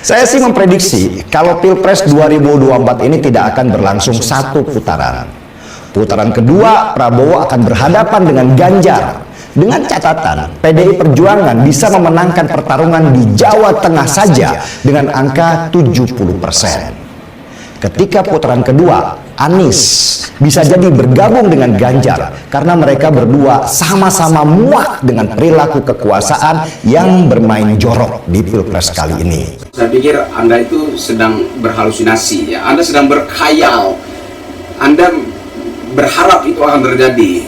Saya sih memprediksi kalau Pilpres 2024 ini tidak akan berlangsung satu putaran. Putaran kedua, Prabowo akan berhadapan dengan Ganjar. Dengan catatan, PDI Perjuangan bisa memenangkan pertarungan di Jawa Tengah saja dengan angka 70%. Ketika putaran kedua, Anies bisa jadi bergabung dengan Ganjar karena mereka berdua sama-sama muak dengan perilaku kekuasaan yang bermain jorok di Pilpres kali ini. Saya pikir Anda itu sedang berhalusinasi, ya. Anda sedang berkhayal. Anda berharap itu akan terjadi.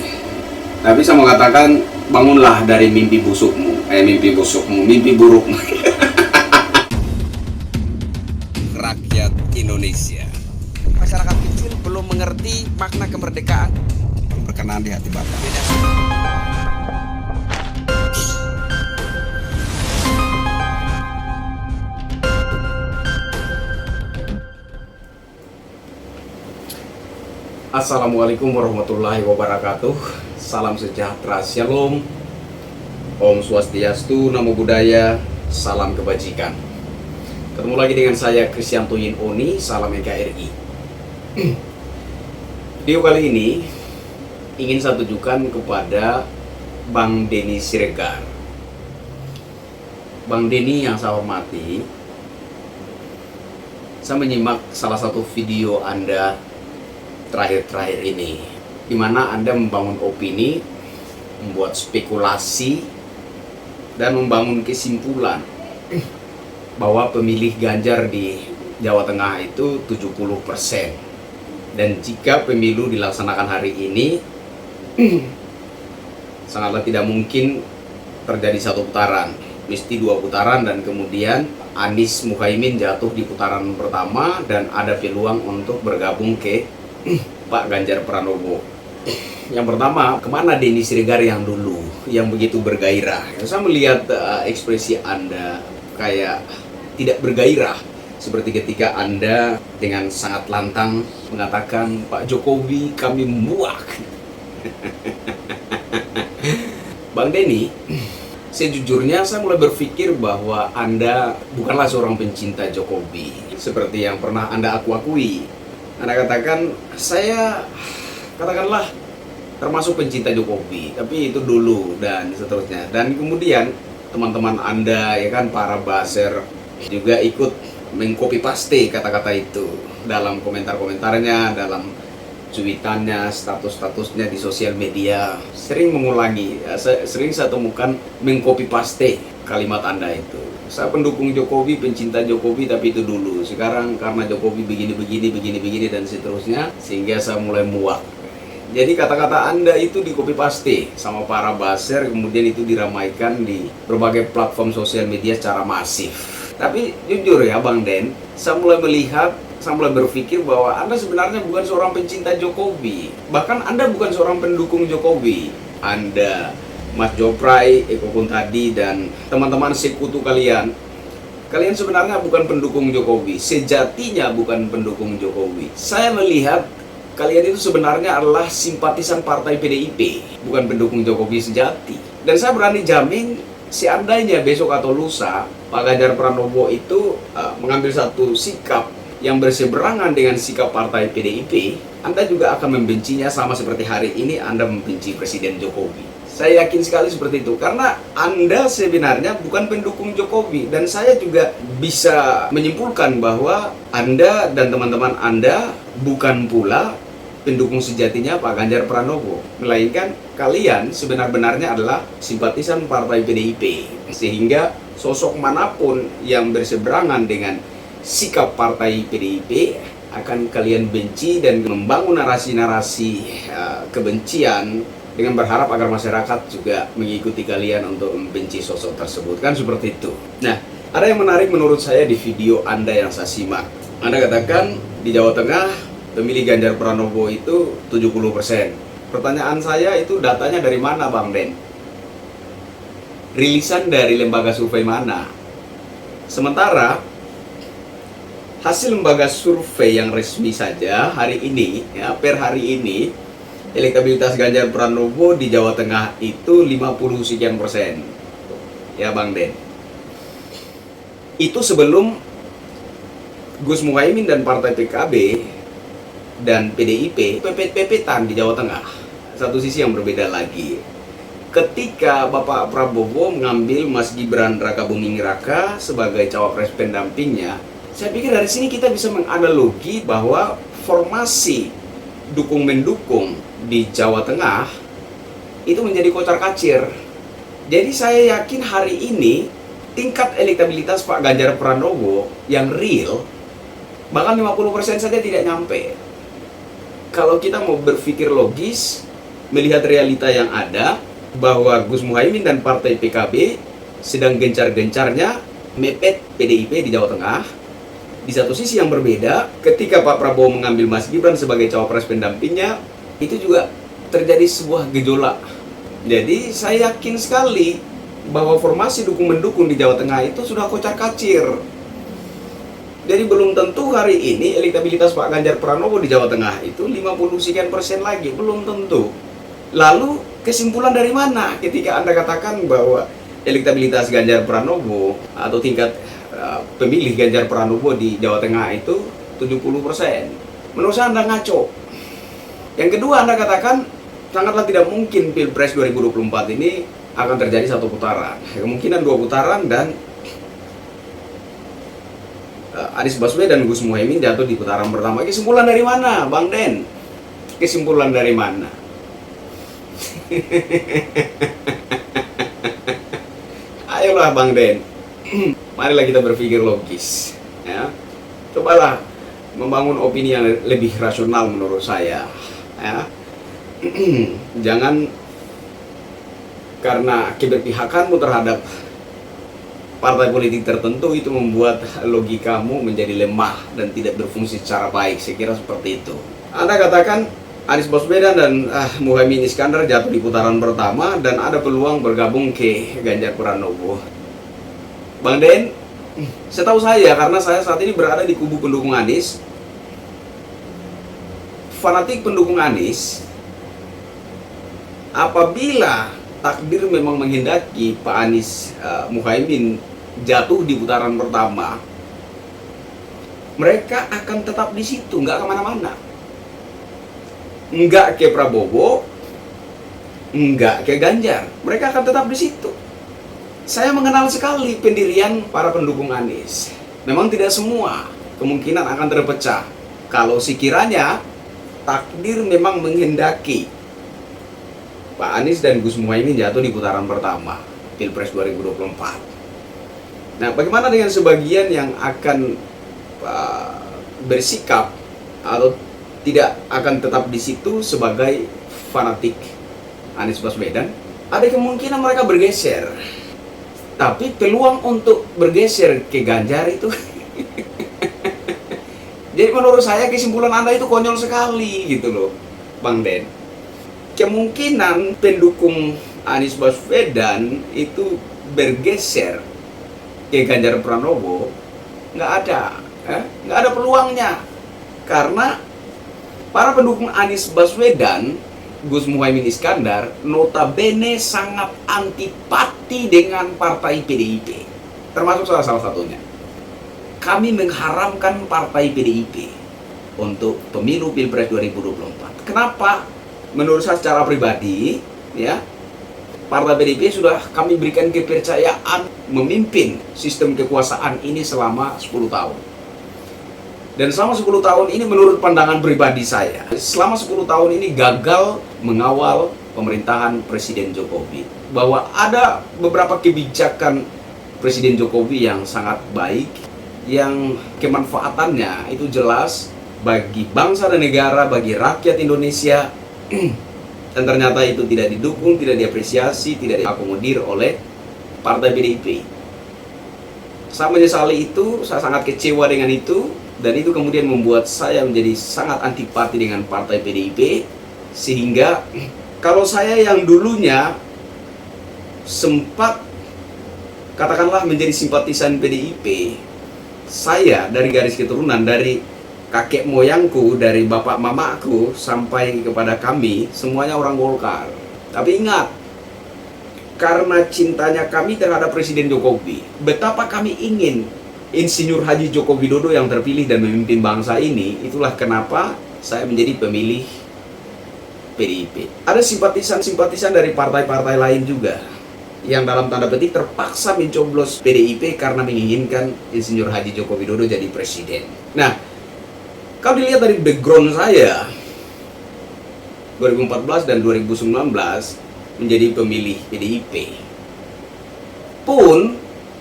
Tapi saya mau katakan, bangunlah dari mimpi busukmu, mimpi burukmu. Rakyat Indonesia, masyarakat kecil belum mengerti makna kemerdekaan. Berkenaan di hati Bapak. Assalamualaikum warahmatullahi wabarakatuh. Salam sejahtera, shalom, Om Swastiastu, Namo Buddhaya, salam kebajikan. Ketemu lagi dengan saya Kristianto Yin Oni, salam NKRI. Video kali ini ingin saya tujukan kepada Bang Denny Siregar. Bang Denny yang saya hormati, saya menyimak salah satu video Anda terakhir-terakhir ini, di mana Anda membangun opini, membuat spekulasi, dan membangun kesimpulan bahwa pemilih Ganjar di Jawa Tengah itu 70%. Dan jika pemilu dilaksanakan hari ini, sangatlah tidak mungkin terjadi satu putaran, mesti dua putaran, dan kemudian Anies Muhaimin jatuh di putaran pertama dan ada peluang untuk bergabung ke Pak Ganjar Pranowo. Yang pertama, kemana Denny Siregar yang dulu, yang begitu bergairah? Saya melihat ekspresi Anda kayak tidak bergairah, seperti ketika Anda dengan sangat lantang mengatakan, Pak Jokowi kami muak. Bang Denny, sejujurnya saya mulai berpikir bahwa Anda bukanlah seorang pencinta Jokowi seperti yang pernah Anda akui. Anda katakan, saya katakanlah termasuk pencinta Jokowi, tapi itu dulu dan seterusnya. Dan kemudian teman-teman Anda, ya kan, para buzzer juga ikut mengcopy paste kata-kata itu dalam komentar-komentarnya, dalam cuitannya, status-statusnya di sosial media. Sering mengulangi, sering saya temukan mengcopy paste kalimat Anda itu. Saya pendukung Jokowi, pencinta Jokowi, tapi itu dulu. Sekarang karena Jokowi begini dan seterusnya, sehingga saya mulai muak. Jadi kata-kata Anda itu di copy paste sama para buzzer, kemudian itu diramaikan di berbagai platform sosial media secara masif. Tapi jujur ya Bang Den, saya mulai berpikir bahwa Anda sebenarnya bukan seorang pencinta Jokowi. Bahkan Anda bukan seorang pendukung Jokowi. Anda, Mas Joprai, Eko Kuntadi, dan teman-teman sekutu kalian sebenarnya bukan pendukung Jokowi. Sejatinya bukan pendukung Jokowi. Saya melihat kalian itu sebenarnya adalah simpatisan partai PDIP, bukan pendukung Jokowi sejati. Dan saya berani jamin, seandainya besok atau lusa Pak Ganjar Pranowo itu mengambil satu sikap yang berseberangan dengan sikap partai PDIP, Anda juga akan membencinya sama seperti hari ini Anda membenci Presiden Jokowi. Saya yakin sekali seperti itu, karena Anda sebenarnya bukan pendukung Jokowi. Dan saya juga bisa menyimpulkan bahwa Anda dan teman-teman Anda bukan pula pendukung sejatinya Pak Ganjar Pranowo, melainkan kalian sebenar-benarnya adalah simpatisan partai PDIP. Sehingga sosok manapun yang berseberangan dengan sikap partai PDIP akan kalian benci dan membangun narasi-narasi kebencian dengan berharap agar masyarakat juga mengikuti kalian untuk membenci sosok tersebut. Kan seperti itu. Nah, ada yang menarik menurut saya di video Anda yang saya simak. Anda katakan di Jawa Tengah pemilih Ganjar Pranowo itu 70%. Pertanyaan saya, itu datanya dari mana Bang Den? Rilisan dari lembaga survei mana? Sementara hasil lembaga survei yang resmi saja hari ini, ya, per hari ini, elektabilitas Ganjar Pranowo di Jawa Tengah itu 50 sekian persen. Ya Bang Den. Itu sebelum Gus Muhaimin dan partai PKB dan PDIP pepet-pepetan di Jawa Tengah. Satu sisi yang berbeda lagi. Ketika Bapak Prabowo mengambil Mas Gibran Rakabuming Raka sebagai cawapres pendampingnya, saya pikir dari sini kita bisa menganalogi bahwa formasi dukung-mendukung di Jawa Tengah itu menjadi kocar-kacir. Jadi saya yakin hari ini tingkat elektabilitas Pak Ganjar Pranowo yang real bahkan 50% saja tidak nyampe. Kalau kita mau berpikir logis, melihat realita yang ada, bahwa Gus Muhaimin dan partai PKB sedang gencar-gencarnya mepet PDIP di Jawa Tengah. Di satu sisi yang berbeda, ketika Pak Prabowo mengambil Mas Gibran sebagai cawapres pendampingnya, itu juga terjadi sebuah gejolak. Jadi saya yakin sekali bahwa formasi dukung-mendukung di Jawa Tengah itu sudah kocar-kacir. Jadi belum tentu hari ini elektabilitas Pak Ganjar Pranowo di Jawa Tengah itu 50 sekian persen lagi, belum tentu. Lalu kesimpulan dari mana ketika Anda katakan bahwa elektabilitas Ganjar Pranowo atau tingkat pemilih Ganjar Pranowo di Jawa Tengah itu 70%? Menurut saya Anda ngaco. Yang kedua, Anda katakan sangatlah tidak mungkin Pilpres 2024 ini akan terjadi satu putaran. Kemungkinan 2 putaran dan Anies Baswedan dan Gus Muhaimin jatuh di putaran pertama. Kesimpulan dari mana, Bang Den? Kesimpulan dari mana? Ayolah Bang Den, marilah kita berpikir logis, ya. Cobalah membangun opini yang lebih rasional menurut saya, ya. Jangan karena keberpihakanmu terhadap partai politik tertentu itu membuat logikamu menjadi lemah dan tidak berfungsi secara baik. Saya kira seperti itu. Anda katakan Anies Baswedan dan Muhaimin Iskandar jatuh di putaran pertama dan ada peluang bergabung ke Ganjar Pranowo. Bang Den, setahu saya, karena saya saat ini berada di kubu pendukung Anies, fanatik pendukung Anies, apabila takdir memang menghendaki Pak Anies Muhaimin jatuh di putaran pertama, mereka akan tetap di situ, nggak kemana-mana. Nggak ke Prabowo, nggak ke Ganjar, mereka akan tetap di situ. Saya mengenal sekali pendirian para pendukung Anies. Memang tidak semua kemungkinan akan terpecah kalau sekiranya takdir memang menghendaki Pak Anies dan Gus Muhaimin jatuh di putaran pertama Pilpres 2024. Nah, bagaimana dengan sebagian yang akan bersikap atau tidak akan tetap di situ sebagai fanatik Anies Baswedan? Ada kemungkinan mereka bergeser. Tapi peluang untuk bergeser ke Ganjar itu jadi menurut saya kesimpulan Anda itu konyol sekali gitu loh, Bang Den. Kemungkinan pendukung Anies Baswedan itu bergeser ke Ganjar Pranowo nggak ada, nggak ada peluangnya, karena para pendukung Anies Baswedan, Gus Muhaimin Iskandar, notabene sangat antipati dengan partai PDIP, termasuk salah satunya. Kami mengharamkan partai PDIP untuk pemilu Pilpres 2024. Kenapa? Menurut saya secara pribadi, ya, partai PDIP sudah kami berikan kepercayaan memimpin sistem kekuasaan ini selama 10 tahun. Dan selama 10 tahun ini menurut pandangan pribadi saya, selama 10 tahun ini gagal mengawal pemerintahan Presiden Jokowi. Bahwa ada beberapa kebijakan Presiden Jokowi yang sangat baik, yang kemanfaatannya itu jelas bagi bangsa dan negara, bagi rakyat Indonesia. Dan ternyata itu tidak didukung, tidak diapresiasi, tidak diakomodir oleh partai PDIP. Saya menyesali itu, saya sangat kecewa dengan itu. Dan itu kemudian membuat saya menjadi sangat antipati dengan partai PDIP. Sehingga kalau saya yang dulunya sempat katakanlah menjadi simpatisan PDIP, saya dari garis keturunan, dari kakek moyangku, dari bapak mamaku sampai kepada kami, semuanya orang Golkar. Tapi ingat, karena cintanya kami terhadap Presiden Jokowi, betapa kami ingin Insinyur Haji Joko Widodo yang terpilih dan memimpin bangsa ini, itulah kenapa saya menjadi pemilih PDIP. Ada simpatisan-simpatisan dari partai-partai lain juga yang dalam tanda petik terpaksa mencoblos PDIP karena menginginkan Insinyur Haji Joko Widodo jadi presiden. Nah, kalau dilihat dari background saya 2014 dan 2019 menjadi pemilih PDIP, pun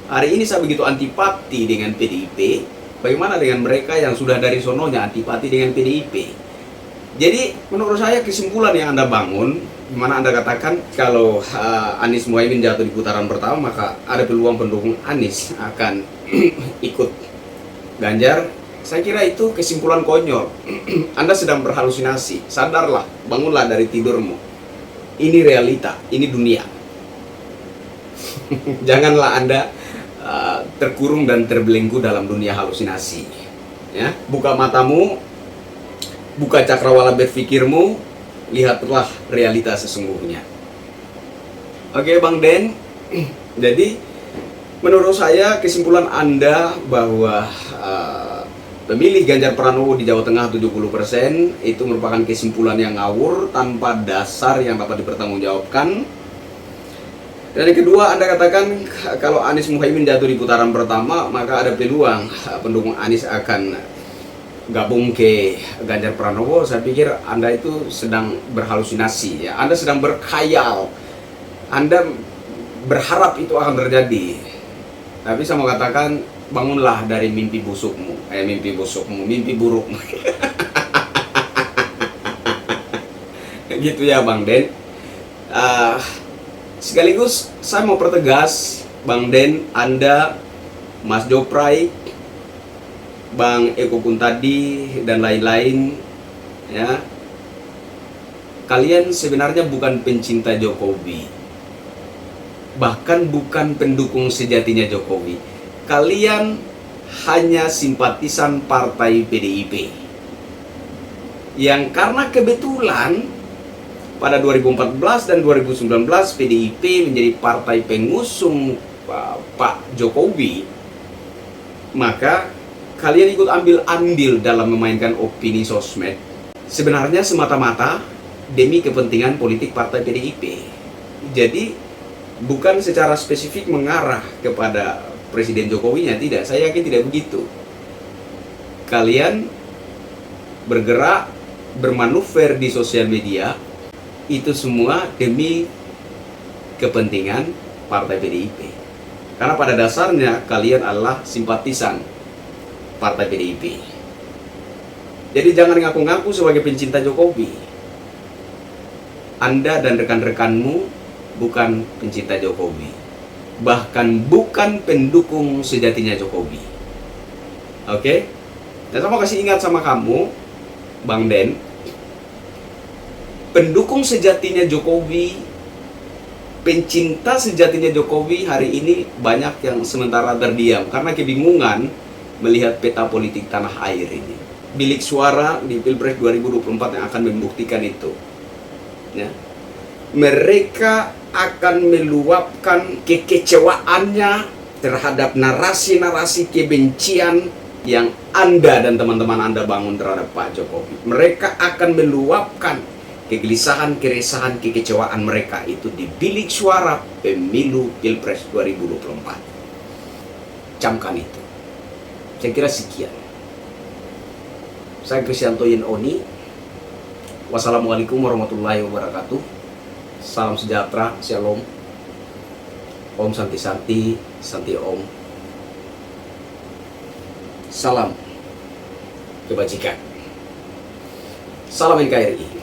hari ini saya begitu antipati dengan PDIP. Bagaimana dengan mereka yang sudah dari sononya antipati dengan PDIP? Jadi menurut saya kesimpulan yang Anda bangun, di mana Anda katakan kalau Anies Muhaimin jatuh di putaran pertama, maka ada peluang pendukung Anies akan ikut Ganjar. Saya kira itu kesimpulan konyol. Anda sedang berhalusinasi. Sadarlah, bangunlah dari tidurmu. Ini realita, ini dunia. Janganlah Anda terkurung dan terbelenggu dalam dunia halusinasi. Ya, buka matamu, buka cakrawala berpikirmu, lihatlah realita sesungguhnya. Oke, Bang Den. Jadi, menurut saya kesimpulan Anda bahwa pemilih Ganjar Pranowo di Jawa Tengah 70% itu merupakan kesimpulan yang ngawur tanpa dasar yang dapat dipertanggungjawabkan. Dan yang kedua, Anda katakan kalau Anies Muhaimin jatuh di putaran pertama, maka ada peluang pendukung Anies akan gabung ke Ganjar Pranowo. Saya pikir Anda itu sedang berhalusinasi, ya. Anda sedang berkhayal. Anda berharap itu akan terjadi. Tapi saya mau katakan, bangunlah dari mimpi busukmu, mimpi burukmu. Gitu ya, Bang Den. Sekaligus saya mau pertegas, Bang Den, Anda, Mas Joprai, Bang Eko Kuntadi, dan lain-lain, ya, kalian sebenarnya bukan pencinta Jokowi, bahkan bukan pendukung sejatinya Jokowi. Kalian hanya simpatisan partai PDIP yang karena kebetulan pada 2014 dan 2019 PDIP menjadi partai pengusung Pak Jokowi, maka kalian ikut ambil andil dalam memainkan opini sosmed, sebenarnya semata-mata demi kepentingan politik partai PDIP. Jadi bukan secara spesifik mengarah kepada Presiden Jokowinya, tidak. Saya yakin tidak begitu. Kalian bergerak, bermanuver di sosial media, itu semua demi kepentingan partai PDIP. Karena pada dasarnya kalian adalah simpatisan partai PDIP. Jadi jangan ngaku-ngaku sebagai pencinta Jokowi. Anda dan rekan-rekanmu bukan pencinta Jokowi, bahkan bukan pendukung sejatinya Jokowi. Oke? Dan saya mau kasih ingat sama kamu, Bang Den, pendukung sejatinya Jokowi, pencinta sejatinya Jokowi hari ini banyak yang sementara terdiam karena kebingungan melihat peta politik tanah air ini. Bilik suara di Pilpres 2024 yang akan membuktikan itu. Ya. Mereka akan meluapkan kekecewaannya terhadap narasi-narasi kebencian yang Anda dan teman-teman Anda bangun terhadap Pak Jokowi. Mereka akan meluapkan kegelisahan, keresahan, kekecewaan mereka itu di bilik suara pemilu Pilpres 2024. Camkan itu. Saya kira sekian. Saya Kristianto Yen Oni. Wassalamualaikum warahmatullahi wabarakatuh. Salam sejahtera, shalom. Om Santi Santi, Santi Om. Salam kebajikan. Salam NKRI.